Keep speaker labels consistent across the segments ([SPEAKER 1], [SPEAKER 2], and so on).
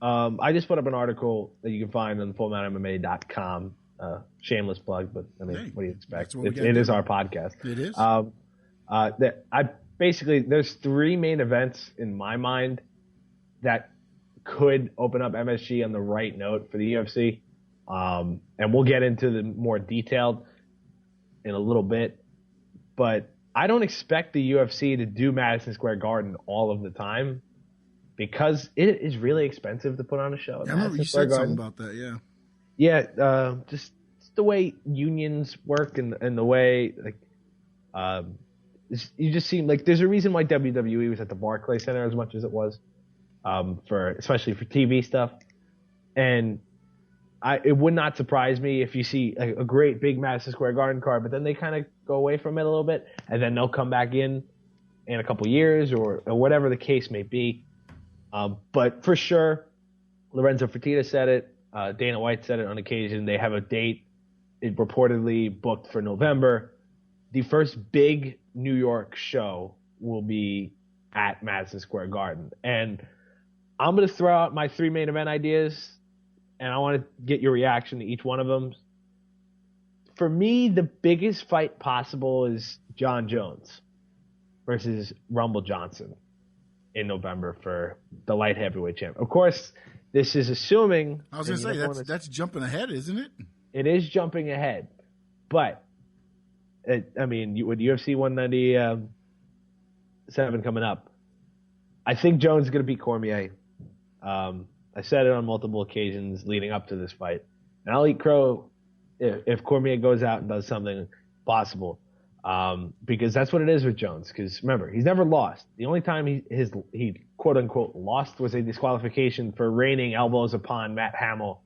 [SPEAKER 1] I just put up an article that you can find on fullmountainmma.com. Shameless plug, but I mean,
[SPEAKER 2] Hey,
[SPEAKER 1] what do you expect?
[SPEAKER 2] It
[SPEAKER 1] is our podcast.
[SPEAKER 2] It is.
[SPEAKER 1] There's three main events in my mind that could open up MSG on the right note for the UFC. And we'll get into the more detailed in a little bit. But I don't expect the UFC to do Madison Square Garden all of the time because it is really expensive to put on a show.
[SPEAKER 2] I remember you said something about that, yeah.
[SPEAKER 1] Yeah, just the way unions work and the way, you just seem like there's a reason why WWE was at the Barclays Center as much as it was, especially for TV stuff. And it would not surprise me if you see a great big Madison Square Garden card, but then they kind of go away from it a little bit, and then they'll come back in a couple years or whatever the case may be. But for sure, Lorenzo Fertitta said it. Dana White said it on occasion. They have a date reportedly booked for November. The first big New York show will be at Madison Square Garden. And I'm going to throw out my three main event ideas, and I want to get your reaction to each one of them. For me, the biggest fight possible is John Jones versus Rumble Johnson in November for the light heavyweight champ. Of course, this is assuming.
[SPEAKER 2] I was going to say, that's jumping ahead, isn't it?
[SPEAKER 1] It is jumping ahead. But, with UFC 197 coming up, I think Jones is going to beat Cormier. I said it on multiple occasions leading up to this fight. And I'll eat crow if Cormier goes out and does something possible. Because that's what it is with Jones. Because remember, he's never lost. The only time he quote unquote lost was a disqualification for raining elbows upon Matt Hamill,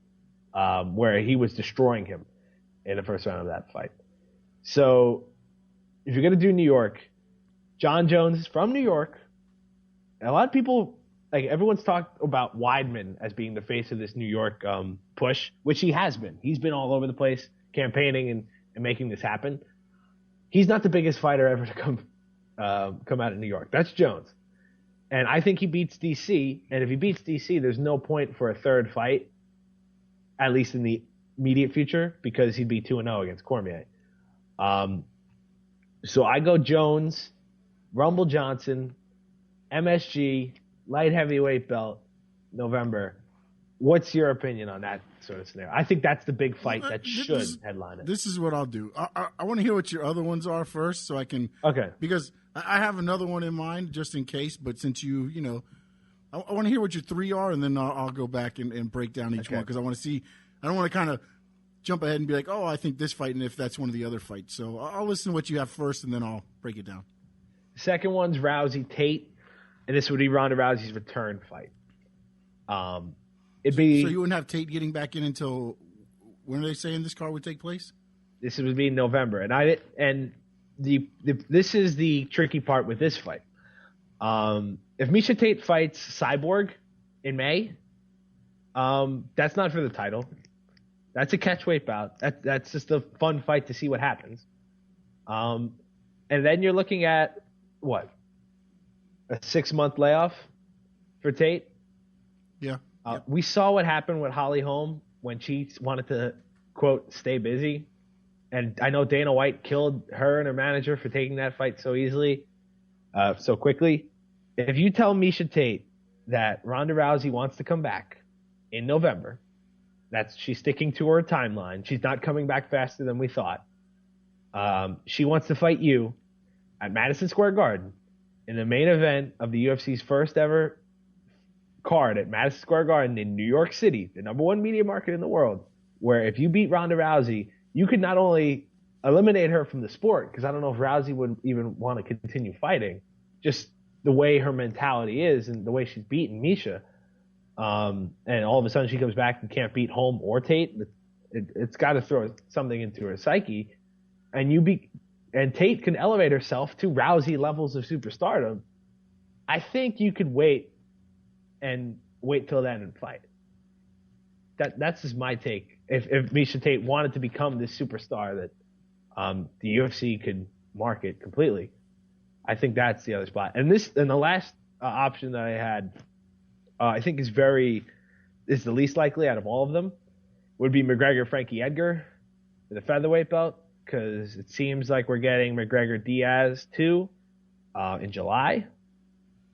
[SPEAKER 1] where he was destroying him in the first round of that fight. So if you're going to do New York, John Jones is from New York. And a lot of people, everyone's talked about Weidman as being the face of this New York push, which he has been. He's been all over the place campaigning and making this happen. He's not the biggest fighter ever to come out of New York. That's Jones. And I think he beats DC. And if he beats DC, there's no point for a third fight, at least in the immediate future, because he'd be 2-0 against Cormier. So I go Jones, Rumble Johnson, MSG, light heavyweight belt, November. What's your opinion on that sort of scenario? I think that's the big fight that should headline it.
[SPEAKER 2] This is what I'll do. I want to hear what your other ones are first, so I can.
[SPEAKER 1] Okay.
[SPEAKER 2] Because I have another one in mind just in case. But since I want to hear what your three are, and then I'll go back and break down each one because I want to see. I don't want to kind of jump ahead and be like, oh, I think this fight, and if that's one of the other fights. So I'll listen to what you have first, and then I'll break it down.
[SPEAKER 1] The second one's Rousey Tate, and this would be Ronda Rousey's return fight. So
[SPEAKER 2] you wouldn't have Tate getting back in until when are they saying this card would take place?
[SPEAKER 1] This would be in November, this is the tricky part with this fight. If Miesha Tate fights Cyborg in May, that's not for the title. That's a catchweight bout. That's just a fun fight to see what happens. And then you're looking at what? A 6-month layoff for Tate?
[SPEAKER 2] Yeah.
[SPEAKER 1] We saw what happened with Holly Holm when she wanted to, quote, stay busy. And I know Dana White killed her and her manager for taking that fight so easily, so quickly. If you tell Miesha Tate that Ronda Rousey wants to come back in November, she's sticking to her timeline. She's not coming back faster than we thought. She wants to fight you at Madison Square Garden in the main event of the UFC's first ever card at Madison Square Garden in New York City, the number one media market in the world, where if you beat Ronda Rousey, you could not only eliminate her from the sport, because I don't know if Rousey would even want to continue fighting, just the way her mentality is and the way she's beaten Miesha. And all of a sudden she comes back and can't beat Holm or Tate. It's got to throw something into her psyche. And Tate can elevate herself to Rousey levels of superstardom. I think you could wait till then and fight. That's just my take. If Miesha Tate wanted to become this superstar that the UFC could market completely, I think that's the other spot. And the last option that I had, I think is very is the least likely out of all of them would be McGregor Frankie Edgar for the featherweight belt, because it seems like we're getting McGregor Diaz too in July.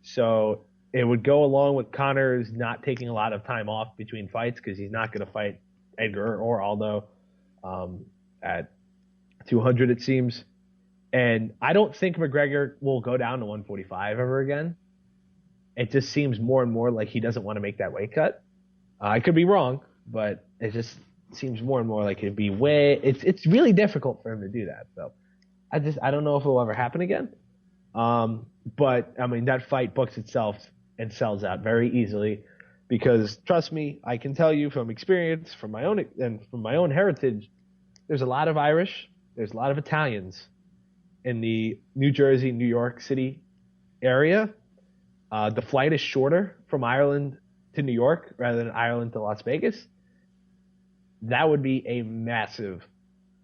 [SPEAKER 1] So it would go along with Connor's not taking a lot of time off between fights, because he's not going to fight Edgar or Aldo at 200, it seems. And I don't think McGregor will go down to 145 ever again. It just seems more and more like he doesn't want to make that weight cut. I could be wrong, but it just seems more and more like it'd be it's really difficult for him to do that. So I don't know if it will ever happen again. But I mean, that fight books itself and sells out very easily, because trust me, I can tell you from experience, from my own heritage, there's a lot of Irish, there's a lot of Italians in the New Jersey, New York City area. The flight is shorter from Ireland to New York rather than Ireland to Las Vegas. That would be a massive,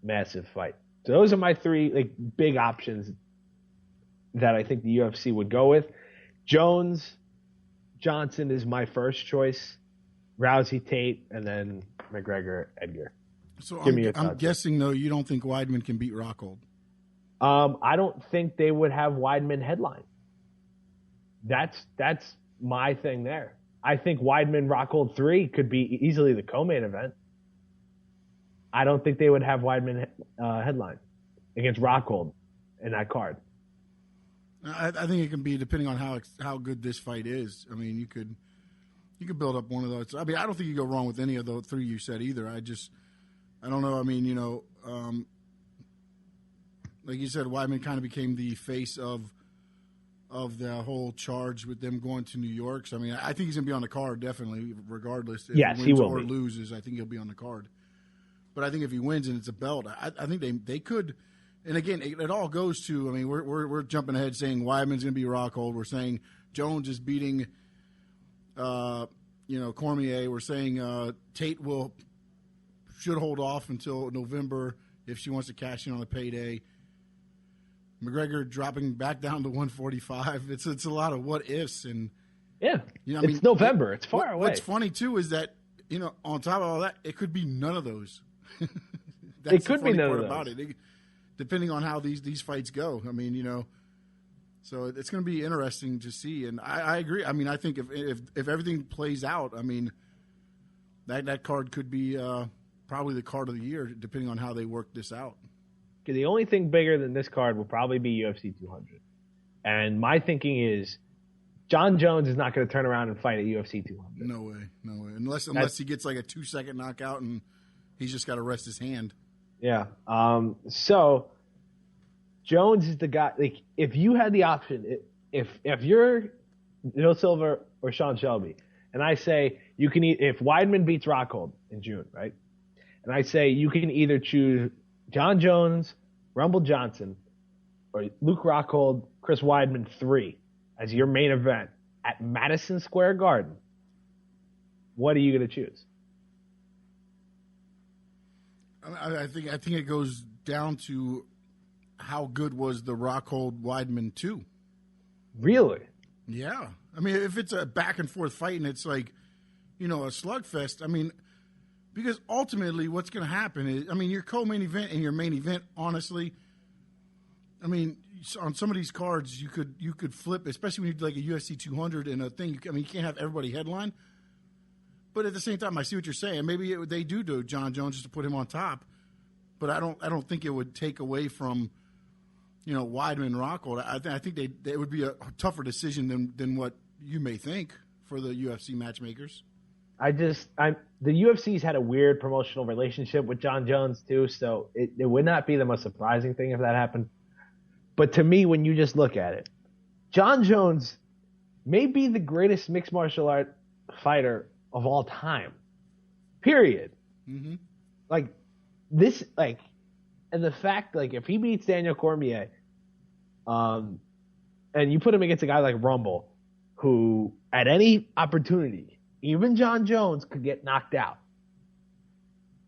[SPEAKER 1] massive fight. So those are my three big options that I think the UFC would go with. Jones, Johnson is my first choice. Rousey, Tate, and then McGregor, Edgar.
[SPEAKER 2] So I'm guessing, though, you don't think Weidman can beat Rockhold?
[SPEAKER 1] I don't think they would have Weidman headline. That's my thing there. I think Weidman Rockhold 3 could be easily the co-main event. I don't think they would have Weidman headline against Rockhold in that card.
[SPEAKER 2] I think it can be, depending on how good this fight is. I mean, you could build up one of those. I mean, I don't think you go wrong with any of the three you said either. I don't know. I mean, like you said, Weidman kind of became the face of the whole charge with them going to New York. So, I mean, I think he's going to be on the card, definitely, regardless. If
[SPEAKER 1] yes,
[SPEAKER 2] he
[SPEAKER 1] wins
[SPEAKER 2] or loses, I think he'll be on the card. But I think if he wins and it's a belt, I think they could. And again, it all goes to. I mean, we're jumping ahead saying Weidman's going to be Rockhold. We're saying Jones is beating, Cormier. We're saying Tate should hold off until November if she wants to cash in on the payday. McGregor dropping back down to 145. It's a lot of what ifs, and
[SPEAKER 1] it's November. It's far away.
[SPEAKER 2] What's funny too is that on top of all that, it could be none of those.
[SPEAKER 1] It could be none of those.
[SPEAKER 2] About it, depending on how these fights go. I mean, so it's going to be interesting to see. And I agree. I mean, I think if everything plays out, I mean, that card could be probably the card of the year, depending on how they work this out.
[SPEAKER 1] The only thing bigger than this card will probably be UFC 200. And my thinking is John Jones is not going to turn around and fight at UFC 200.
[SPEAKER 2] No way. Unless he gets like a 2-second knockout and he's just got to rest his hand.
[SPEAKER 1] Yeah. So Jones is the guy. Like, if you had the option, if you're Neil Silva or Sean Shelby, and I say you can if Weidman beats Rockhold in June, right? And I say you can either choose John Jones, Rumble Johnson, or Luke Rockhold, Chris Weidman 3 as your main event at Madison Square Garden, what are you going to choose?
[SPEAKER 2] I think it goes down to how good was the Rockhold Weidman 2.
[SPEAKER 1] Really?
[SPEAKER 2] Yeah. I mean, if it's a back and forth fight and it's like, a slugfest, I mean, because ultimately what's going to happen is, I mean, your co-main event and your main event, honestly, I mean, on some of these cards, you could flip, especially when you do like a UFC 200 and a thing. I mean, you can't have everybody headline. But at the same time, I see what you're saying. Maybe they do John Jones just to put him on top. But I don't think it would take away from, Weidman and Rockhold. I think it would be a tougher decision than what you may think for the UFC matchmakers.
[SPEAKER 1] The UFC's had a weird promotional relationship with John Jones too, so it would not be the most surprising thing if that happened. But to me, when you just look at it, John Jones may be the greatest mixed martial art fighter of all time. Period.
[SPEAKER 2] Mm-hmm.
[SPEAKER 1] And the fact, if he beats Daniel Cormier, and you put him against a guy like Rumble, who at any opportunity, even John Jones could get knocked out.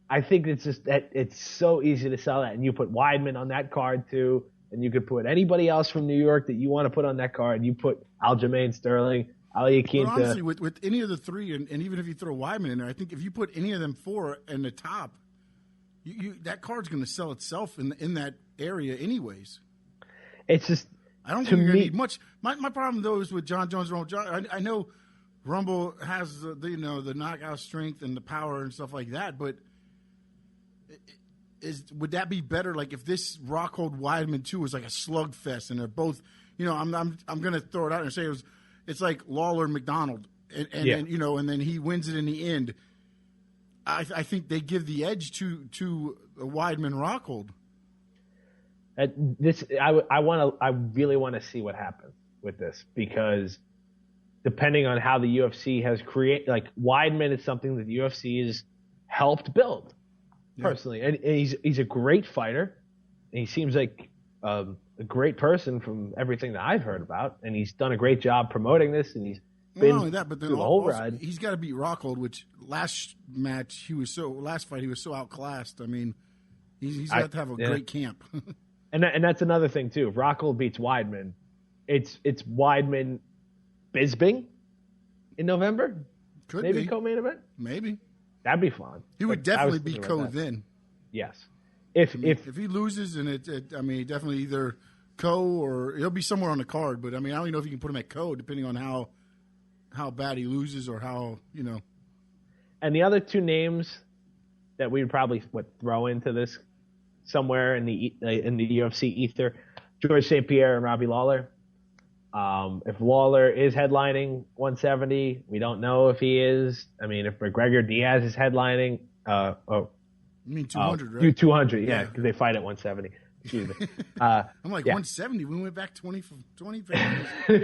[SPEAKER 1] I think it's just that it's so easy to sell that, and you put Weidman on that card too, and you could put anybody else from New York that you want to put on that card. You put Aljamain Sterling. Ali
[SPEAKER 2] But
[SPEAKER 1] Quinta.
[SPEAKER 2] honestly, with any of the three, and even if you throw Weidman in there, I think if you put any of them four in the top, that card's going to sell itself in that area anyways.
[SPEAKER 1] It's just
[SPEAKER 2] I don't think you're going to need much. My problem though is with John Jones. I know Rumble has the knockout strength and the power and stuff like that, but would that be better? Like if this Rockhold Weidman 2 was like a slugfest, and they're both, I'm going to throw it out and say it's like Lawler McDonald, and then he wins it in the end. I think they give the edge to Weidman Rockhold.
[SPEAKER 1] I really want to see what happens with this, because depending on how the UFC has created, like Weidman is something that the UFC has helped build personally, and he's a great fighter, and he seems like a great person from everything that I've heard about, and he's done a great job promoting this, and he's been
[SPEAKER 2] not only that, but then
[SPEAKER 1] through the whole ride.
[SPEAKER 2] He's got to beat Rockhold, which last fight he was so outclassed. I mean, he's got to have a great camp.
[SPEAKER 1] And that's another thing too. If Rockhold beats Weidman, it's Weidman Bisping in November.
[SPEAKER 2] Could
[SPEAKER 1] maybe
[SPEAKER 2] be
[SPEAKER 1] co-main event.
[SPEAKER 2] Maybe
[SPEAKER 1] that'd be fun.
[SPEAKER 2] He would definitely beat Co then.
[SPEAKER 1] Yes.
[SPEAKER 2] If he loses, and definitely either Co or he'll be somewhere on the card. But I mean, I don't even know if you can put him at Co, depending on how bad he loses or how.
[SPEAKER 1] And the other two names that we would probably throw into this somewhere in the UFC ether, George St. Pierre and Robbie Lawler. If Lawler is headlining 170, we don't know if he is. I mean, if McGregor Diaz is headlining,
[SPEAKER 2] you mean 200, right?
[SPEAKER 1] 200, yeah, because they fight at 170. Excuse me.
[SPEAKER 2] I'm like 170. We went back 20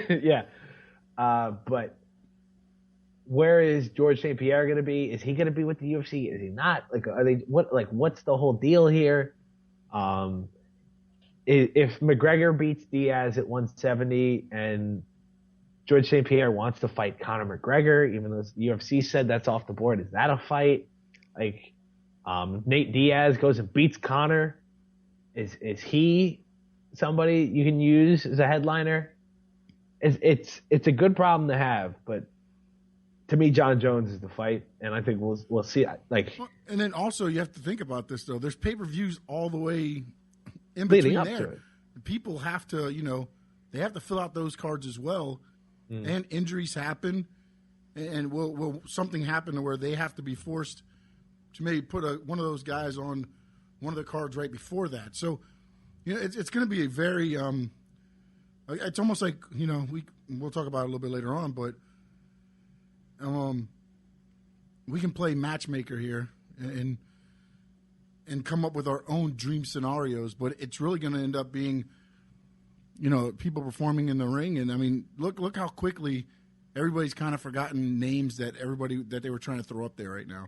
[SPEAKER 1] yeah. But where is George St. Pierre going to be? Is he going to be with the UFC? Is he not? Like, are they what's the whole deal here? If McGregor beats Diaz at 170 and George St. Pierre wants to fight Conor McGregor, even though the UFC said that's off the board, is that a fight? Like, Nate Diaz goes and beats Conor. Is he somebody you can use as a headliner? It's a good problem to have, but to me, John Jones is the fight, and I think we'll see.
[SPEAKER 2] And then also you have to think about this though. There's pay-per-views all the way in
[SPEAKER 1] leading
[SPEAKER 2] between
[SPEAKER 1] up
[SPEAKER 2] there.
[SPEAKER 1] to it.
[SPEAKER 2] People have to, they have to fill out those cards as well, and injuries happen, and will something happen to where they have to be forced to maybe put one of those guys on one of the cards right before that. So, it's going to be a very it's almost like we'll talk about it a little bit later on, but we can play matchmaker here and come up with our own dream scenarios, but it's really going to end up being, people performing in the ring. And I mean, look how quickly everybody's kind of forgotten names that they were trying to throw up there right now.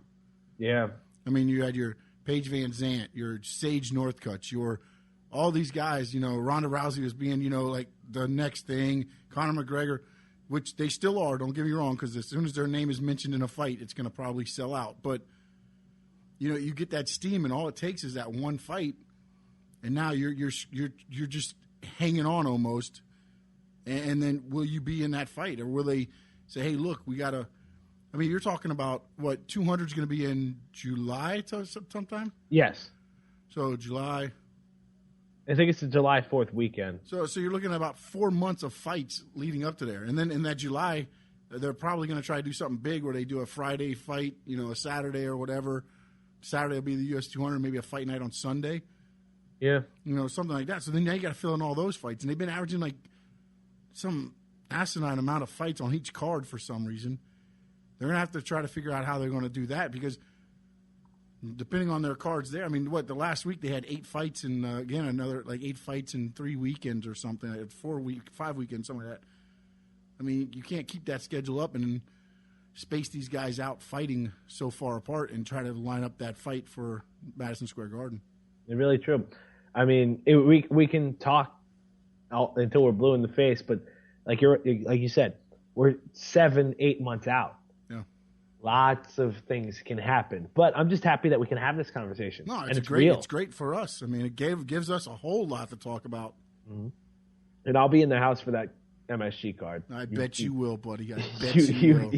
[SPEAKER 1] Yeah.
[SPEAKER 2] I mean, you had your Paige Van Zant, your Sage Northcutt, all these guys, Ronda Rousey was being, like the next thing, Conor McGregor, which they still are, don't get me wrong, because as soon as their name is mentioned in a fight, it's going to probably sell out. But, you get that steam, and all it takes is that one fight, and now you're just hanging on almost. And then will you be in that fight, or will they say, hey, look, we got to – I mean, you're talking about, 200 is going to be in July sometime?
[SPEAKER 1] Yes.
[SPEAKER 2] So July –
[SPEAKER 1] I think it's the July 4th weekend.
[SPEAKER 2] So you're looking at about 4 months of fights leading up to there. And then in that July, they're probably going to try to do something big where they do a Friday fight, a Saturday or whatever. Saturday will be the US 200, maybe a fight night on Sunday.
[SPEAKER 1] Yeah.
[SPEAKER 2] Something like that. So then now you got to fill in all those fights. And they've been averaging like some asinine amount of fights on each card for some reason. They're going to have to try to figure out how they're going to do that, because depending on their cards there, I mean, the last week they had 8 fights and, again, another 8 fights in 3 weekends or something, 5 weekends, something like that. I mean, you can't keep that schedule up and space these guys out fighting so far apart and try to line up that fight for Madison Square Garden.
[SPEAKER 1] It's really true. I mean, we can talk until we're blue in the face, but like you said, we're 7-8 months out.
[SPEAKER 2] Yeah.
[SPEAKER 1] Lots of things can happen, but I'm just happy that we can have this conversation.
[SPEAKER 2] No,
[SPEAKER 1] it's
[SPEAKER 2] great.
[SPEAKER 1] real.
[SPEAKER 2] It's great for us. I mean, it gives us a whole lot to talk about.
[SPEAKER 1] Mm-hmm. And I'll be in the house for that MSG card.
[SPEAKER 2] I bet you will, buddy. I bet you will.